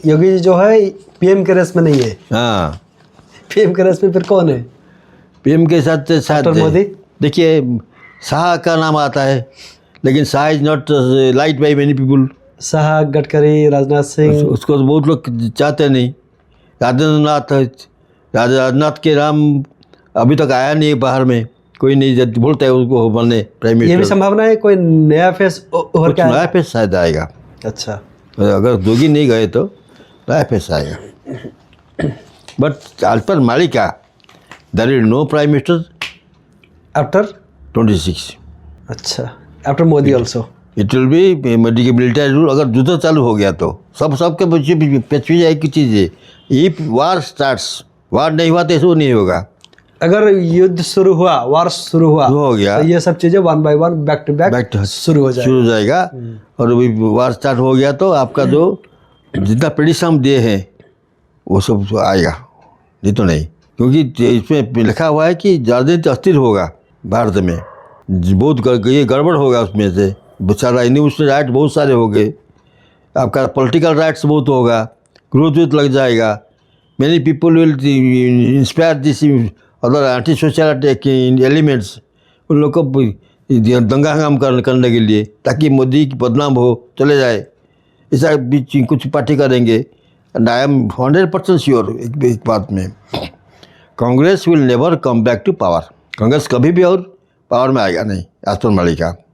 योगी जी जो है पीएम के रेस में नहीं है। हाँ, पीएम के रेस में फिर कौन है? पीएम के साथ डॉक्टर मोदी। देखिए, शाह का नाम आता है, लेकिन Shah is not like by many people. Shah, Gadkari, Rajnath Singh. उसको तो बहुत लोग चाहते नहीं। राजनाथ के नाम अभी तक आया नहीं बाहर में, कोई नहीं बोलता है उसको बनने प्राइम मिनिस्टर। ये भी संभावना है कोई नया फेस उभर के नया फेस शायद आएगा। अच्छा, अगर जोगी नहीं गए तो नया फेस आएगा। बट आज पर Malika there is no prime minister after 26। अच्छा, after Modi also. It will be military rule. अगर युद्ध चालू हो गया तो सबके बच्चे पछुई जाए की चीज़ है। इफ वार स्टार्ट्स, वार नहीं हुआ तो ऐसा नहीं होगा। अगर युद्ध शुरू हुआ, वार शुरू हुआ, हो गया तो ये सब चीजें one by one back to back शुरू हो जाएगा। और अभी वार स्टार्ट हो गया तो आपका जो जितना प्रेडिक्शन हम दिए हैं वो सब आएगा, नहीं तो नहीं। क्योंकि इसमें लिखा हुआ है कि राजनीति अस्थिर होगा भारत में, बहुत ये गड़बड़ होगा उसमें से। सारा इंडिविजुअल राइट बहुत सारे हो गए, आपका पॉलिटिकल राइट्स बहुत होगा, ग्रोथ लग जाएगा। Many people will inspire this other anti social elements, उन लोग को दंगा हंगाम करने के लिए, ताकि मोदी की बदनाम हो चले जाए, ऐसा बीच कुछ पार्टी करेंगे। एंड आई एम 100% श्योर एक बात में, Congress will never come back to power. Congress कभी भी और पावर में आएगा नहीं।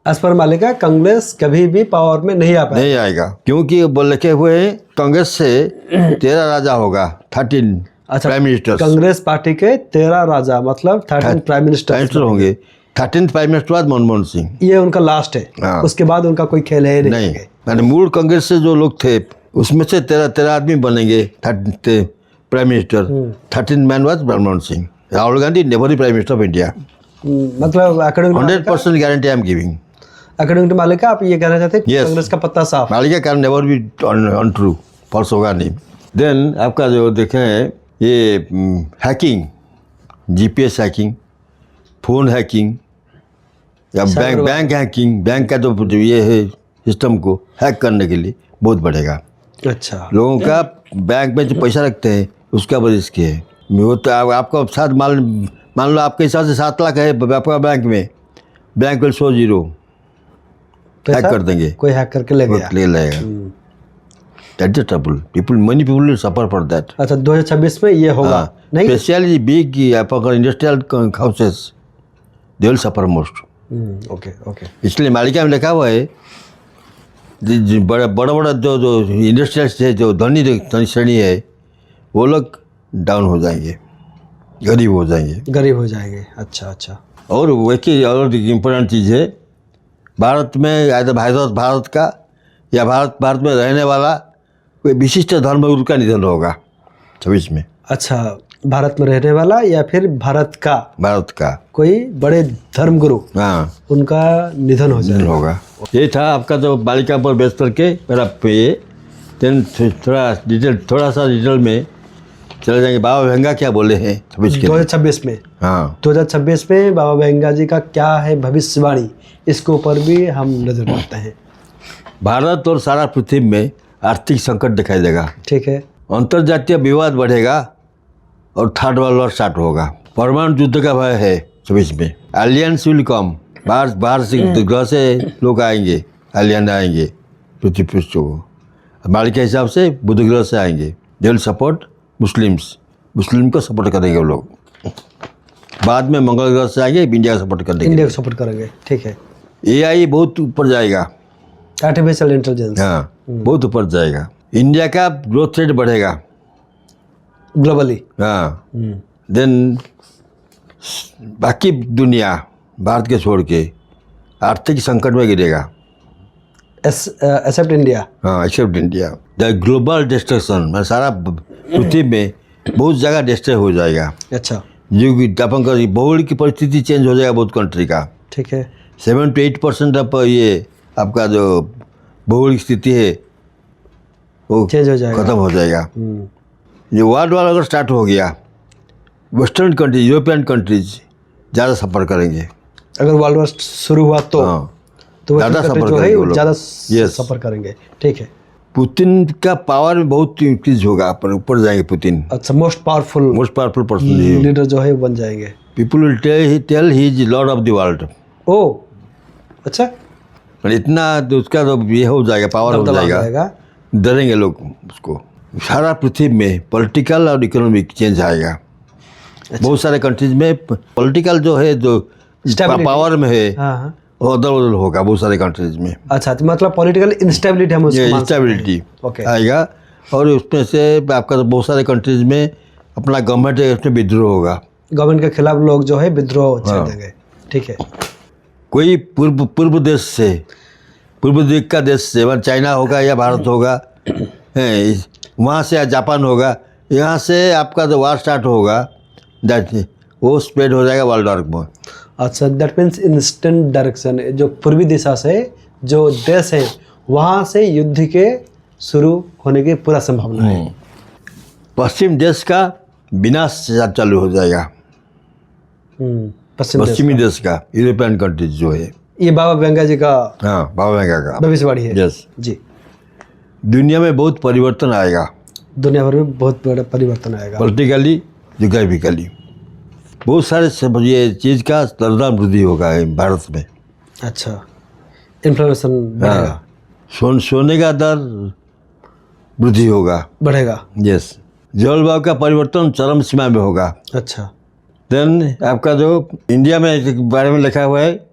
एज पर मालिका कांग्रेस कभी भी पावर में नहीं आएगा, क्योंकि बोल लिखे हुए हैं कांग्रेस से 13 राजा होगा, 13 प्राइम मिनिस्टर। कांग्रेस पार्टी के 13 राजा मतलब 13 प्राइम मिनिस्टर होंगे। 13 प्राइम मिनिस्टर बाद मनमोहन सिंह, ये उनका लास्ट है। हाँ। उसके बाद उनका कोई खेल है नहीं। मैंने मूल कांग्रेस से जो लोग थे उसमें से 13 आदमी बनेंगे prime minister. 13 man was Manmohan Singh. Rahul Gandhi never prime minister of India. मतलब 100% guarantee I am giving. According to Malika आप ये कहना चाहते हैं कांग्रेस का पत्ता साफ। Malika can never be untrue, false होगा नहीं। देन आपका जो देखें ये hacking, GPS hacking, phone hacking या बैंक हैकिंग, बैंक का जो ये है सिस्टम को हैक करने के लिए बहुत बढ़ेगा। अच्छा, लोगों का बैंक में जो पैसा रखते हैं उसका बड़ी रिस्क है। वो तो आपका साथ मान लो आपके हिसाब से 7 लाख है आपका बैंक में, बैंक विल शो 0, हैक कर देंगे, कोई हैक करके ले लेगा। That is trouble, many people will suffer for that। अच्छा, 2026 में ये होगा। नहीं, स्पेशली बिग आपका industrial houses they will suffer most. Okay. इसलिए मालिका में लिखा हुआ है बड़ा जो इंडस्ट्रियल है, जो धनी श्रेणी है, वो लोग डाउन हो जाएंगे, गरीब हो जाएंगे। अच्छा। और वैसे और इम्पोर्टेंट चीज़ है, भारत में भारत का या भारत में रहने वाला कोई विशिष्ट धर्मगुरु का निधन होगा 26 में। अच्छा, भारत में रहने वाला या फिर भारत का कोई बड़े धर्मगुरु, हाँ, उनका निधन होगा। ये था आपका जो बालिका पर बेस करके मेरा ये। थोड़ा सा डिटेल में चले जाएंगे। बाबा भेंगा क्या बोले हैं 2026 में। हाँ, 2026 में बाबा भेंगा जी का क्या है भविष्यवाणी, इसके ऊपर भी हम नजर डालते हैं। भारत और सारा पृथ्वी में आर्थिक संकट दिखाई देगा। ठीक है। अंतर्जातीय विवाद बढ़ेगा और थर्ड वर्ल्ड वॉर स्टार्ट होगा। परमाणु युद्ध का भय है 26 में। एलियंस विल कम, बाहर से ग्रह से लोग आएंगे, एलियन आएंगे पृथ्वी पृष्ठ को। हमारे के हिसाब से बुध ग्रह से आएंगे। दे विल सपोर्ट मुस्लिम को सपोर्ट करेंगे वो लोग। बाद में मंगल ग्रह से आएंगे, इंडिया को सपोर्ट करेंगे। ठीक है। AI बहुत ऊपर जाएगा, आर्टिफिशियल इंटेलिजेंस, हाँ, बहुत ऊपर जाएगा। इंडिया का ग्रोथ रेट बढ़ेगा ग्लोबली, हाँ। देन बाकी दुनिया भारत के छोड़ के आर्थिक संकट में गिरेगा, एक्सेप्ट इंडिया, हाँ, except India. The global destruction, सारा पृथ्वी में बहुत जगह डिस्ट्रॉय हो जाएगा। अच्छा, जो कि अपन भौगोलिक की परिस्थिति चेंज हो जाएगा बहुत कंट्री का। ठीक है। 7 to 8% अब ये आपका जो भौगोलिक स्थिति है वो चेंज हो जाएगा, खत्म हो जाएगा। जो वर्ल्ड वार अगर स्टार्ट हो गया, वेस्टर्न कंट्रीज, यूरोपियन कंट्रीज ज़्यादा सफ़र करेंगे। अगर वर्ल्ड वार शुरू हुआ तो, हाँ, तो ज़्यादा सफ़र करेंगे, ज़्यादा सफ़र करेंगे। ठीक है। पुतिन का पावर में बहुत इंक्रीज होगा, पर ऊपर जाएंगे पुतिन। अच्छा, मोस्ट पावरफुल पर्सन लीडर जो है बन जाएंगे। People will tell he is lord of the world. ओ अच्छा, पर इतना तो उसका तो ये हो जाएगा, पावर हो जाएगा, डरेंगे लोग उसको। सारा पृथ्वी में पॉलिटिकल और इकोनॉमिक चेंज आएगा। अच्छा। बहुत सारे कंट्रीज में पॉलिटिकल जो है, जो पावर में है, हाँ, वो अदल बदल होगा बहुत सारे कंट्रीज में। अच्छा, तो मतलब पॉलिटिकल इंस्टेबिलिटी हम उसको मान सकते हैं। Instability okay. आएगा, और उसमें से आपका तो बहुत सारे कंट्रीज में अपना गवर्नमेंट है, उसमें विद्रोह होगा, गवर्नमेंट के खिलाफ लोग जो है विद्रोह छेड़ देंगे। ठीक है। कोई पूर्व देश से, पूर्व दिक का देश से, वहाँ चाइना होगा या भारत होगा, वहाँ से या जापान होगा, यहाँ से आपका जो वार स्टार्ट होगा, दैट वो स्प्रेड हो जाएगा वर्ल्ड वार में। अच्छा, दैट मीन्स इंस्टेंट डायरेक्शन, जो पूर्वी दिशा से जो देश है वहाँ से युद्ध के शुरू होने की पूरा संभावना है। पश्चिम देश का विनाश चालू हो जाएगा। पश्चिमी देश का, यूरोपियन कंट्रीज जो है। ये बाबा वेंगा जी का, हाँ, बाबा वेंगा का भविष्यवाणी है। यस जी। दुनिया में बहुत परिवर्तन आएगा, दुनिया भर में बहुत बड़ा परिवर्तन आएगा, पॉलिटिकली, जोग्राफिकली, बहुत सारे सब ये चीज़ का दरदार वृद्धि होगा भारत में। अच्छा, इन्फ्लेशन बढ़ेगा, सोने का दर वृद्धि होगा, बढ़ेगा। यस। जलवायु का परिवर्तन चरम सीमा में होगा। अच्छा। देन आपका जो इंडिया में के बारे में लिखा हुआ है,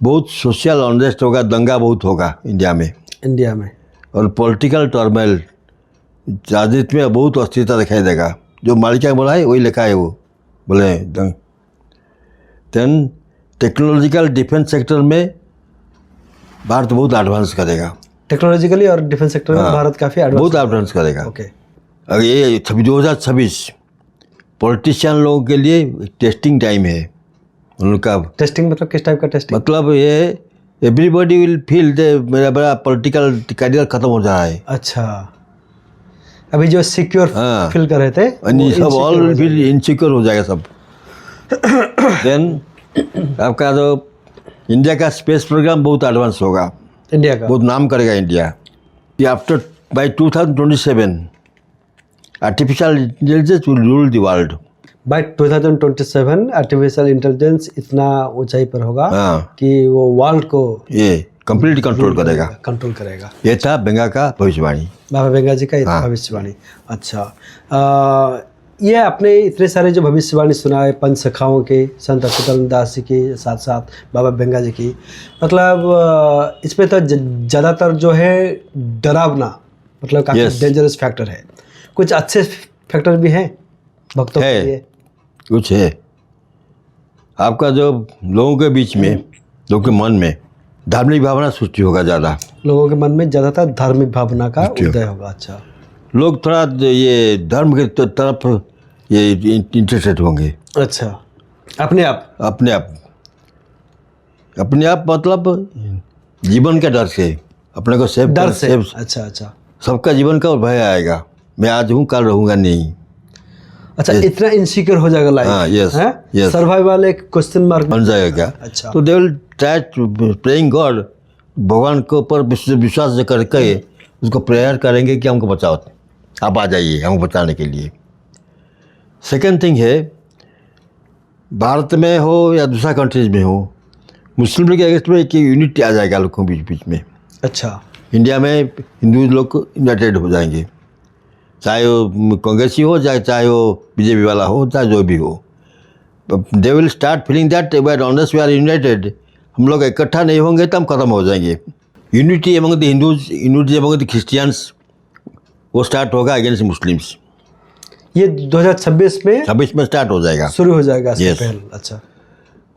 बहुत सोशल अनरेस्ट होगा, दंगा बहुत होगा इंडिया में, और पॉलिटिकल टर्मोइल, राजनीति में बहुत अस्थिरता दिखाई देगा। जो मालिका बोला है वही लिखा है, वो बोले। देन टेक्नोलॉजिकल डिफेंस सेक्टर में भारत बहुत एडवांस करेगा। टेक्नोलॉजिकली और डिफेंस सेक्टर में भारत काफ़ी बहुत एडवांस करेगा। ओके। और ये 2026 पॉलिटिशियन लोगों के लिए टेस्टिंग टाइम है उनका। टेस्टिंग मतलब किस टाइप का टेस्टिंग? मतलब ये एवरीबॉडी विल फील दे मेरा बड़ा पॉलिटिकल करियर खत्म हो जा रहा है। अच्छा, अभी जो सिक्योर फील कर रहे थे सब ऑल फील इनसिक्योर हो जाएगा सब। देन आपका जो इंडिया का स्पेस प्रोग्राम बहुत एडवांस होगा, इंडिया का बहुत नाम करेगा India. After by 2027 artificial intelligence will rule the world. By 2027 artificial intelligence इतना ऊंचाई पर होगा कि वो वर्ल्ड को ये कंप्लीट कंट्रोल करेगा। ये था बेंगा का भविष्यवाणी, बाबा बेंगा जी का भविष्यवाणी। अच्छा, ये आपने इतने सारे जो भविष्यवाणी सुना है, पंच सखाओं के, संत अच्युतानंद दास जी के साथ साथ बाबा बेंगा जी की, मतलब इसमें तो ज़्यादातर जो है डरावना, मतलब काफ़ी डेंजरस फैक्टर है। कुछ अच्छे फैक्टर भी हैं भक्तों के लिए? कुछ है। आपका जो लोगों के बीच में, लोगों के मन में धार्मिक भावना सृष्टि होगा, ज़्यादा लोगों के मन में ज़्यादातर धार्मिक भावना का उदय होगा। अच्छा, लोग थोड़ा ये धर्म के तरफ ये इंटरेस्टेड होंगे। अच्छा, अपने आप मतलब जीवन के डर से, अपने को सेफ डर से। अच्छा, सबका जीवन का भय आएगा, मैं आज हूँ कल रहूँगा नहीं। अच्छा, इतना इनसिक्योर हो जाएगा लाइफ। हाँ, यस। सर्वाइवल एक क्वेश्चन मार्क बन जाएगा क्या? अच्छा, तो they will try praying God, भगवान के ऊपर विश्वास करके उसको प्रेयर करेंगे कि हमको बचाओ, आप आ जाइए हमको बचाने के लिए। सेकेंड थिंग है, भारत में हो या दूसरा कंट्रीज में हो, मुस्लिम लीग के अगेंस्ट में एक यूनिटी आ जाएगा लोगों के बीच में। अच्छा, इंडिया में हिंदू लोग यूनाइटेड हो जाएंगे, चाहे वो कांग्रेसी हो, चाहे वो बीजेपी वाला हो, चाहे जो भी हो। They will start feeling that unless we are united, हम लोग इकट्ठा नहीं होंगे तो हम खत्म हो जाएंगे। Unity among the Hindus, unity among the Christians, वो स्टार्ट होगा अगेंस्ट मुस्लिम्स। ये 2026 में स्टार्ट हो जाएगा, शुरू हो जाएगा। yes. अच्छा,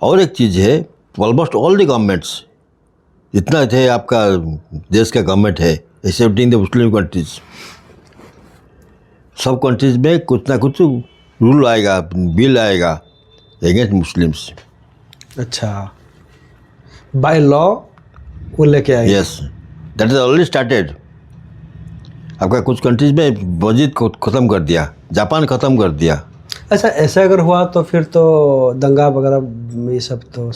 और एक चीज़ है, ऑलमोस्ट ऑल द गवर्नमेंट्स जितना थे आपका देश का गवर्नमेंट है, एक्सेप्टिंग द मुस्लिम कंट्रीज, सब कंट्रीज में कुछ ना कुछ रूल आएगा, बिल आएगा अगेंस्ट मुस्लिम्स। अच्छा, बाय लॉ वो लेके आएगा। Yes, that is already started. आपका कुछ कंट्रीज में मस्जिद को ख़त्म कर दिया, जापान ख़त्म कर दिया। अच्छा, ऐसा अगर हुआ तो फिर तो दंगा वगैरह ये सब तो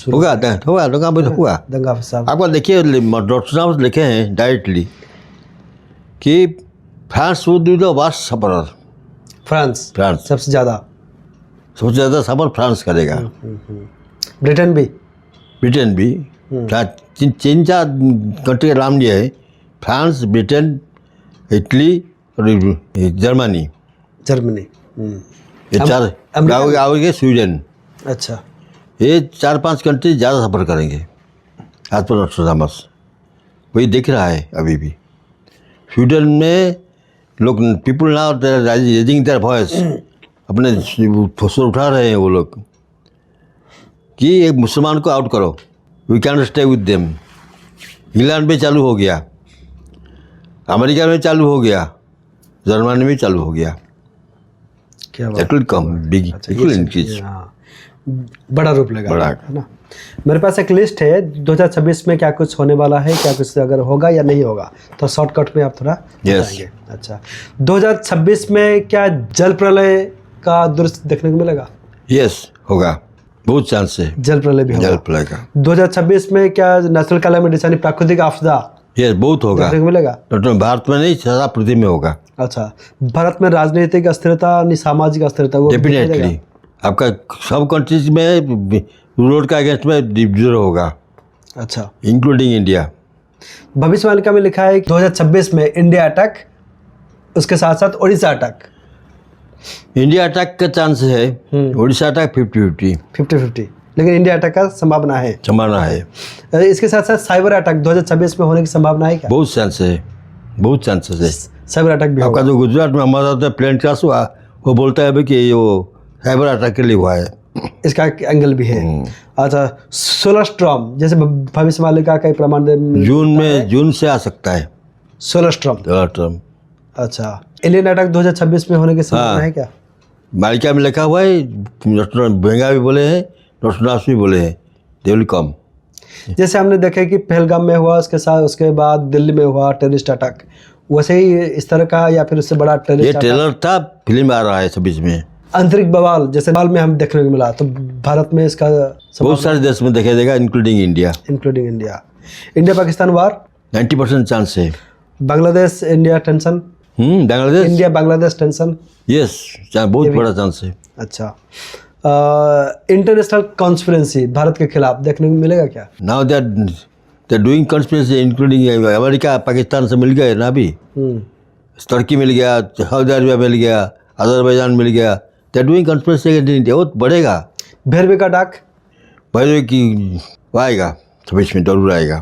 होगा, दंगा फसाद। दंगा फसाद आपका देखिए डॉक्टर साहब लिखे हैं डायरेक्टली कि France would be the worst sufferer. France France सबसे ज़्यादा। सबसे ज़्यादा सफर फ्रांस करेगा। ब्रिटेन भी। ब्रिटेन भी। तीन चार कंट्री का नाम लिया है, फ्रांस, ब्रिटेन, इटली और जर्मनी। जर्मनी। ये चार अमेरिका। आओगे स्वीडन। अच्छा। ये 4-5 कंट्री ज़्यादा सफ़र करेंगे आज पर नोस्ट्राडामस। वही दिख रहा है अभी भी। स्वीडन में लोग people now raising their voice, अपने स्वर उठा रहे हैं वो लोग कि एक मुसलमान को आउट करो, we can stay with them. England में चालू हो गया, अमेरिका में चालू हो गया, जर्मनी में चालू हो गया। क्या That will come big, अच्छा, it will ये increase. हाँ, बड़ा रूप लेगा, बड़ा। है ना। मेरे पास एक लिस्ट है 2026 में क्या कुछ होने वाला है, क्या कुछ अगर होगा या नहीं होगा, तो शॉर्टकट में आप थोड़ा बताएंगे। अच्छा, 2026 में क्या जल प्रलय का दृश्य देखने को मिलेगा? यस, होगा, बहुत चांस है। जल प्रलय भी होगा। जल प्रलय का 2026 में क्या नेचुरल कैलामिटीज यानी प्राकृतिक आपदा यस बहुत होगा। देखने को मिलेगा? तो भारत में नहीं, सारा पृथ्वी में होगा। अच्छा, भारत में राजनीतिक अस्थिरता यानी सामाजिक अस्थिरता वो दिखाई देगा? डेफिनेटली आपका सब कंट्रीज में रोड का अगेंस्ट में जीरो होगा, अच्छा, इंक्लूडिंग इंडिया। भविष्यवाणी में लिखा है 2026 में इंडिया अटैक, उसके साथ साथ उड़ीसा अटैक। इंडिया अटैक का चांस है, उड़ीसा अटैक 50-50 50-50, लेकिन इंडिया अटैक का संभावना है। संभावना है। इसके साथ साथ साइबर अटैक 2026 में होने की संभावना है क्या? बहुत चांस है, बहुत चांसेस है। साइबर अटैक भी आपका होगा। जो गुजरात में हमारा होता है प्लेन क्रैश हुआ, वो बोलता है भाई कि वो साइबर अटैक के लिए हुआ है। इसका एक एंगल भी है। अच्छा, सोलर स्टॉर्म जैसे भविष्यवाणी का कई प्रमाण जून से आ सकता है सोलर स्टॉर्म। टर्म। अच्छा, एलियन अटैक 2026 में होने की संभावना है क्या? मालिका में लिखा हुआ है, बेंगा भी बोले हैं, नोस्ट्राडामस भी बोले हैं, दे विल कम। जैसे हमने देखा कि पहलगाम में हुआ, उसके बाद दिल्ली में हुआ टेररिस्ट अटैक, वैसे ही इस तरह का या फिर उससे बड़ा ये टेररिस्ट ट्रेलर था, फिल्म आ रहा है 26 में। आंतरिक बवाल जैसे बाल में हम देखने को मिला, तो भारत में इसका बहुत सारे देश में देखा जाएगा, including India. Including India. India Pakistan war 90% chance है। Bangladesh India tension, Bangladesh India Bangladesh tension. Yes, बहुत बड़ा चांस है। अच्छा, इंटरनेशनल कॉन्स्पिरेंसी भारत के खिलाफ देखने को मिलेगा क्या? Now they doing conspiracy including America, Pakistan से मिल गए ना अभी। तुर्की मिल गया, सऊदी अरबिया मिल गया, अजरबैजान मिल गया। दे डूइंग कॉन्स्पिरेसी इंडिया, वो बढ़ेगा। भैरवी का डाक भैरवी की वो आएगा 26 में, जरूर आएगा,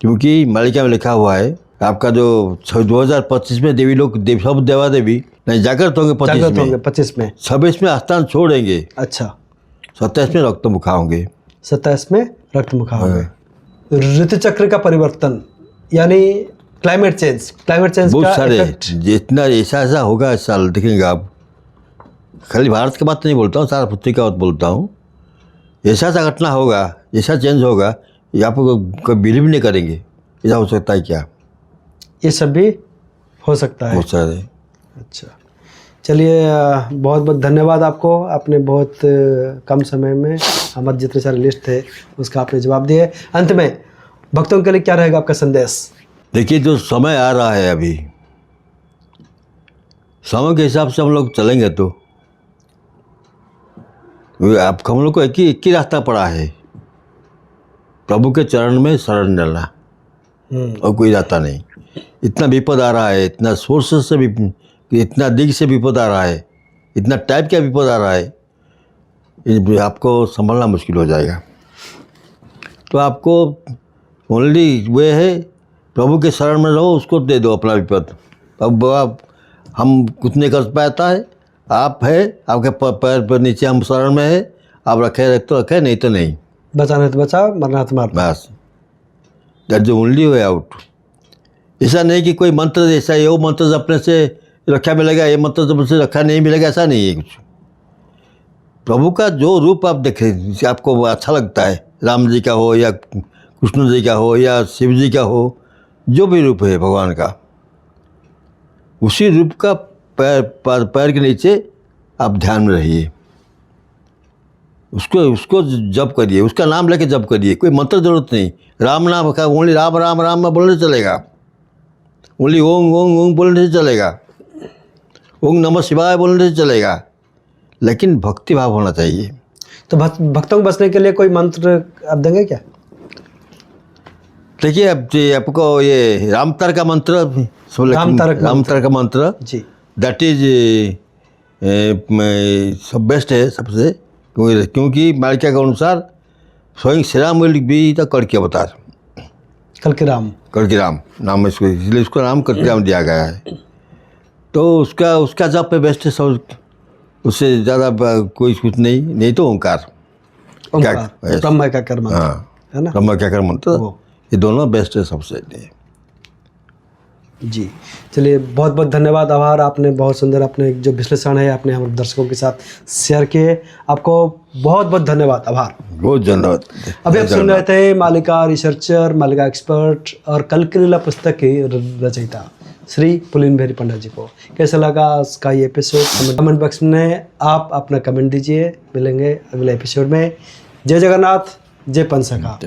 क्योंकि मालिका में लिखा हुआ है आपका जो 2025 में देवी लोग सब देवा देवी नहीं जागृत होंगे 25 में 26 में स्थान छोड़ेंगे। अच्छा, 27 में रक्त मुखा होंगे। 27 में रक्त मुखा होंगे। ऋतु चक्र का परिवर्तन यानी क्लाइमेट चेंज बहुत सारे इफेक्ट। जितना ऐसा होगा इस साल देखेंगे आप। खाली भारत की बात नहीं बोलता हूँ, सारा पृथ्वी का बात बोलता हूँ। ऐसा घटना होगा, ऐसा चेंज होगा, ये आप कोई बिलीव नहीं करेंगे। ऐसा हो सकता है क्या? ये सब भी हो सकता है। बहुत सारे। अच्छा, चलिए, बहुत बहुत धन्यवाद आपको। आपने बहुत कम समय में हमारे जितने सारे लिस्ट थे उसका आपने जवाब दिए। अंत में भक्तों के लिए क्या रहेगा आपका संदेश? देखिए, जो समय आ रहा है अभी, समय के हिसाब से हम लोग चलेंगे तो आप हम लोग को एक ही रास्ता पड़ा है, प्रभु के चरण में शरण डालना, और कोई रास्ता नहीं। इतना विपद आ रहा है, इतना सोर्सेस से भी, इतना दिग से विपद आ रहा है, इतना टाइप का विपद आ रहा है, आपको संभालना मुश्किल हो जाएगा। तो आपको ओनली वे है, प्रभु के शरण में रहो, उसको दे दो अपना विपद। अब आप हम कुछ नहीं कर पाता है, आप है, आपके पैर पर नीचे हम शरण में है, आप रखे तो रखे, नहीं तो नहीं। बचाना तो बचाओ, मरना तो मार। बस, that the only way out. ऐसा नहीं कि कोई मंत्र ऐसा है, वो मंत्र अपने से रखा मिलेगा, ये मंत्र से रखा नहीं मिलेगा, ऐसा नहीं है कुछ। प्रभु का जो रूप आप देखें, आपको अच्छा लगता है, राम जी का हो या कृष्ण जी का हो या शिव जी का हो, जो भी रूप है भगवान का, उसी रूप का पैर के नीचे आप ध्यान में रहिए, उसको जप करिए, उसका नाम लेके जप करिए। कोई मंत्र जरूरत नहीं, राम नाम का ओनली राम राम राम में बोलने चलेगा, ओनली ओंग ओंग ओंग बोलने से चलेगा, ओंग नमः शिवाय बोलने से चलेगा, लेकिन भक्ति भाव होना चाहिए। तो भक्तों को बचने के लिए कोई मंत्र आप देंगे क्या? देखिए अब आपको ये रामतर का मंत्र रामतर का मंत्र जी, दैट इज सब बेस्ट है सबसे, क्योंकि मालिका के अनुसार स्वयं Shri Ram will be the कड़की अवतार। कल्कि राम नाम इसको, इसलिए उसका नाम कड़की राम दिया गया है। तो उसका जप पे बेस्ट है सब, उससे ज़्यादा कोई कुछ नहीं तो ओंकार ब्रह्म का कर मंत्र, हाँ है ना? ब्रह्म क्या कर मंत्र, वो। ये दोनों बेस्ट है सबसे। जी, चलिए बहुत बहुत धन्यवाद, आभार। आपने बहुत सुंदर अपने जो विश्लेषण है आपने हमारे दर्शकों के साथ शेयर किए, आपको बहुत बहुत धन्यवाद, आभार। बहुत धन्यवाद। अभी आप सुन रहे थे मालिका रिसर्चर, मालिका एक्सपर्ट और कल्कि लीला पुस्तक की रचयिता श्री पुलिन बिहारी पंडित जी को। कैसा लगा उसका ये एपिसोड? कमेंट बॉक्स में आप अपना कमेंट दीजिए। मिलेंगे अगले एपिसोड में। जय जगन्नाथ, जय पंचसखा।